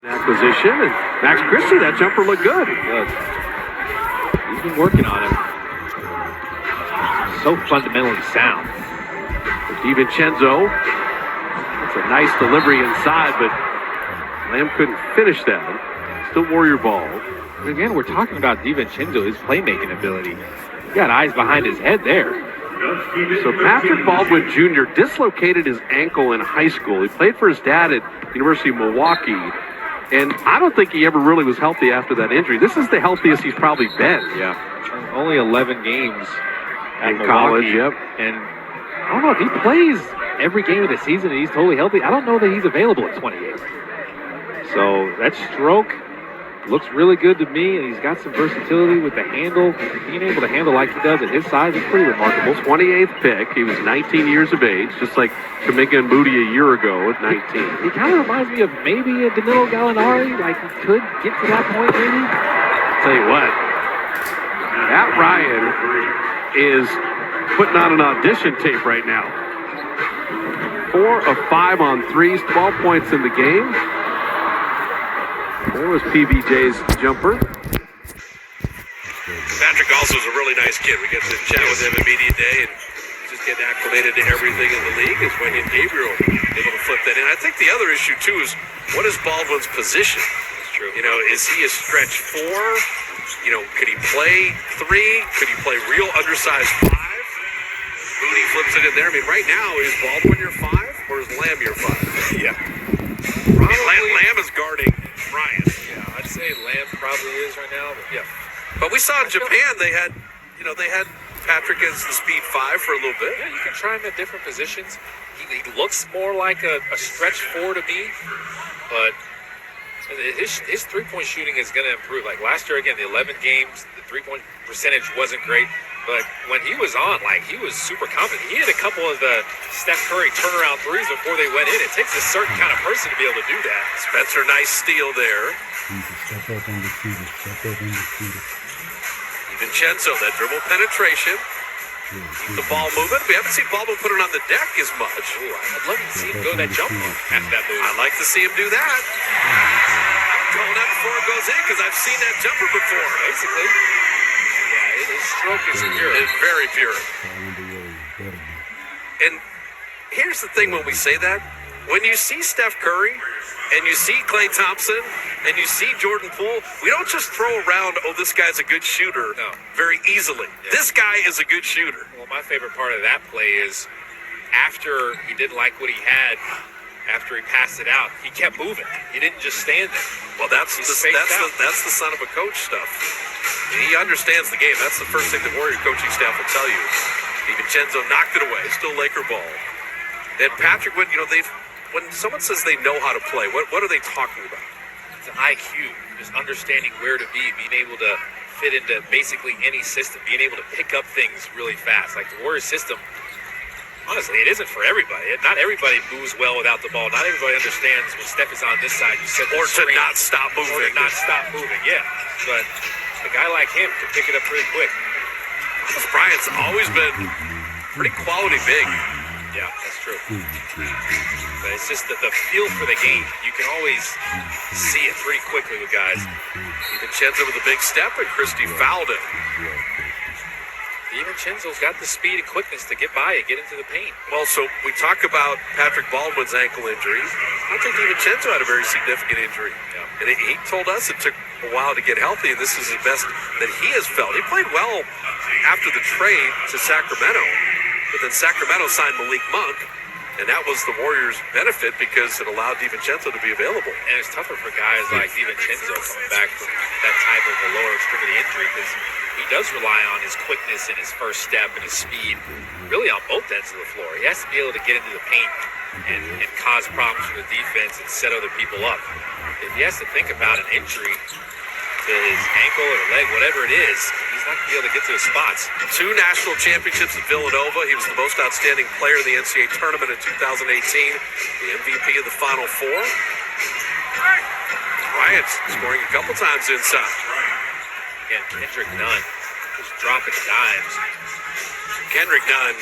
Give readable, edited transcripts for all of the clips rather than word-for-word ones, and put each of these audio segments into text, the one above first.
Acquisition, and Max Christie, that jumper looked good. He's been working on it. So fundamentally sound. DiVincenzo, that's a nice delivery inside, but Lamb couldn't finish that. Still Warrior ball. But again, we're talking about DiVincenzo, his playmaking ability. He got eyes behind his head there. So Patrick Baldwin Jr. dislocated his ankle in high school. He played for his dad at University of Milwaukee. And I don't think he ever really was healthy after that injury. This is the healthiest he's probably been. Yeah. Only 11 games in college, yep. And I don't know if he plays every game of the season and he's totally healthy. I don't know that he's available at 28. So that stroke looks really good to me, and he's got some versatility with the handle. Being able to handle like he does at his size is pretty remarkable. 28th pick. He was 19 years of age, just like Kuminga and Moody a year ago at 19. He kind of reminds me of maybe a Danilo Gallinari. Like he could get to that point, maybe. Tell you what, Matt Ryan is putting on an audition tape right now. 4 of 5 on threes, 12 points in the game. There was PBJ's jumper. Patrick also is a really nice kid. We get to chat with him at media day and just getting acclimated to everything in the league. Is when Gabriel able to flip that in. I think the other issue too is what is Baldwin's position? That's true. You know, is he a stretch 4? You know, could he play 3? Could he play real undersized 5? Moody flips it in there. I mean, right now, is Baldwin your 5 or is Lamb your 5? Yeah. Lamb is guarding Bryant. Yeah, I'd say Lamb probably is right now, but yeah. But we saw in Japan they had Patrick as the speed 5 for a little bit. Yeah, you can try him at different positions. He looks more like a stretch 4 to me, but his three-point shooting is going to improve. Like last year, again, the 11 games, the three-point percentage wasn't great. But when he was on, like, he was super confident. He had a couple of the Steph Curry turnaround threes before they went in. It takes a certain kind of person to be able to do that. Spencer, nice steal there. Step up and defeat it. DiVincenzo, that dribble penetration. Keep the ball moving. We haven't seen Baldwin put it on the deck as much. Ooh, I'd love to see him go that jump after that move. I'd like to see him do that. Going out before it goes in because I've seen that jumper before, basically. His stroke is pure. It's very pure. And here's the thing when we say that. When you see Steph Curry and you see Klay Thompson and you see Jordan Poole, we don't just throw around, oh, this guy's a good shooter very easily. Yeah. This guy is a good shooter. Well, my favorite part of that play is after he didn't like what he had, after he passed it out, he kept moving. He didn't just stand there. Well, that's the son of a coach stuff. He understands the game. That's the first thing the Warrior coaching staff will tell you. DiVincenzo knocked it away. Still Laker ball. And Patrick, when someone says they know how to play, what are they talking about? It's an IQ, just understanding where to be, being able to fit into basically any system, being able to pick up things really fast. Like the Warrior system, honestly, it isn't for everybody. Not everybody moves well without the ball. Not everybody understands when Steph is on this side, you set the screen. To not stop moving. Yeah. But a guy like him can pick it up pretty quick. Thomas Bryant's always been pretty quality big. Yeah, that's true. But it's just the feel for the game. You can always see it pretty quickly with guys. DiVincenzo with a big step, and Christie fouled him. DiVincenzo's got the speed and quickness to get by it, get into the paint. Well, so we talk about Patrick Baldwin's ankle injury. I think DiVincenzo had a very significant injury. Yeah. And he told us it took a while to get healthy, and this is the best that he has felt. He played well after the trade to Sacramento, but then Sacramento signed Malik Monk, and that was the Warriors' benefit because it allowed DiVincenzo to be available. And it's tougher for guys like DiVincenzo coming back from that type of a lower extremity injury because he does rely on his quickness and his first step and his speed, really on both ends of the floor. He has to be able to get into the paint and cause problems for the defense and set other people up. If he has to think about an injury to his ankle or leg, whatever it is, he's not going to be able to get to his spots. 2 national championships at Villanova. He was the most outstanding player in the NCAA tournament in 2018, the MVP of the Final Four. Bryant scoring a couple times inside. Again, Kendrick Nunn just dropping dimes. Kendrick Nunn,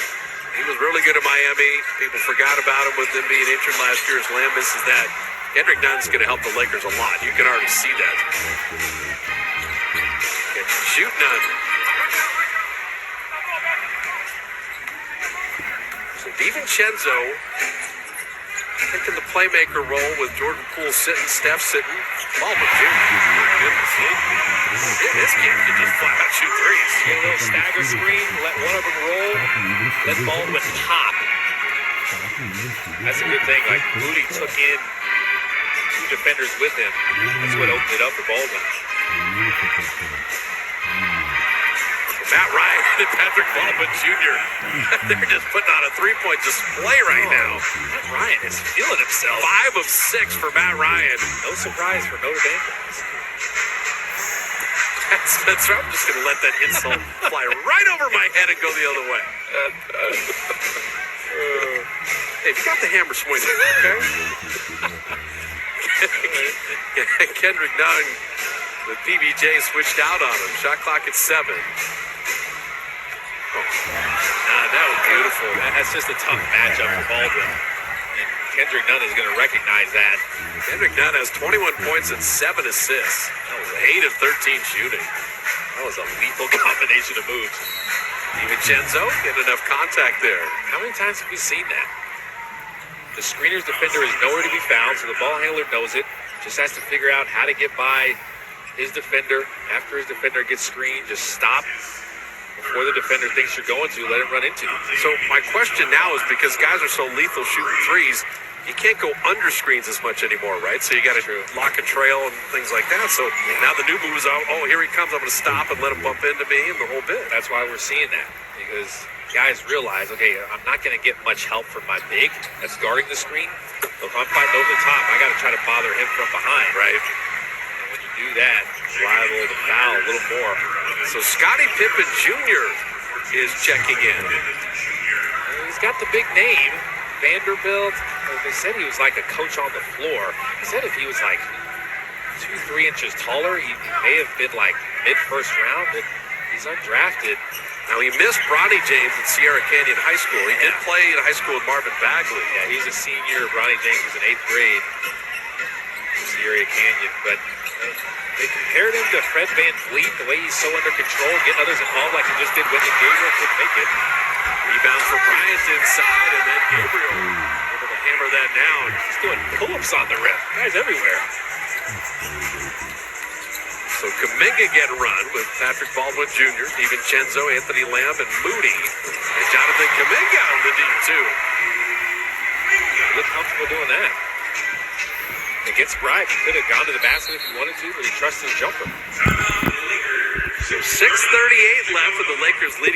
he was really good at Miami. People forgot about him with him being injured last year as Lamb misses that. Kendrick Nunn's going to help the Lakers a lot. You can already see that. And shoot Nunn. So DiVincenzo taking the playmaker role with Jordan Poole sitting, Steph sitting. Baldwin Jr. My goodness. This kid can just flat out shoot threes. Get a little stagger screen, let one of them roll, let Baldwin pop. That's a good thing. Like, Moody took in 2 defenders with him. That's what opened it up for Baldwin. Matt Ryan and Patrick Baldwin Jr. They're just putting on a three-point display right now. Matt Ryan is feeling himself. 5 of 6 for Matt Ryan. No surprise for Notre Dame guys. That's right. I'm just going to let that insult fly right over my head and go the other way. Hey, you got the hammer swinging, okay? Kendrick Nunn with PBJ switched out on him. Shot clock at 7. That was beautiful. That's just a tough matchup for Baldwin. And Kendrick Nunn is going to recognize that. Kendrick Nunn has 21 points and 7 assists. That was 8 of 13 shooting. That was a lethal combination of moves. DiVincenzo getting enough contact there. How many times have we seen that? The screener's defender is nowhere to be found, so the ball handler knows it. Just has to figure out how to get by his defender. After his defender gets screened, just stop before the defender thinks you're going to, let him run into you. So my question now is, because guys are so lethal shooting threes, you can't go under screens as much anymore, right? So you got to lock a trail and things like that. So now the new move is, oh, here he comes. I'm going to stop and let him bump into me and the whole bit. That's why we're seeing that, because guys realize, okay, I'm not going to get much help from my big that's guarding the screen. So if I'm fighting over the top, I got to try to bother him from behind, right? And when you do that, you're liable to foul a little more. So Scottie Pippen Jr. is checking in. He's got the big name, Vanderbilt. They said he was like a coach on the floor. They said if he was like 2-3 inches taller, he may have been like mid-first round, but he's undrafted. Now, he missed Bronny James at Sierra Canyon High School. He did play in high school with Marvin Bagley. Yeah, he's a senior. Bronny James was in 8th grade. Sierra Canyon. But they compared him to Fred VanVleet, the way he's so under control, getting others involved like he just did when Gabriel couldn't make it. Rebound for Bryant inside, and then Gabriel able to hammer that down. He's doing pull-ups on the rim. Guys everywhere. So Kuminga get run with Patrick Baldwin Jr., DiVincenzo, Anthony Lamb, and Moody. And Jonathan Kuminga on the deep, too. He looked comfortable doing that. Against Bryant, he could have gone to the basket if he wanted to, but he trusts his jumper. So 6:38 left with the Lakers leading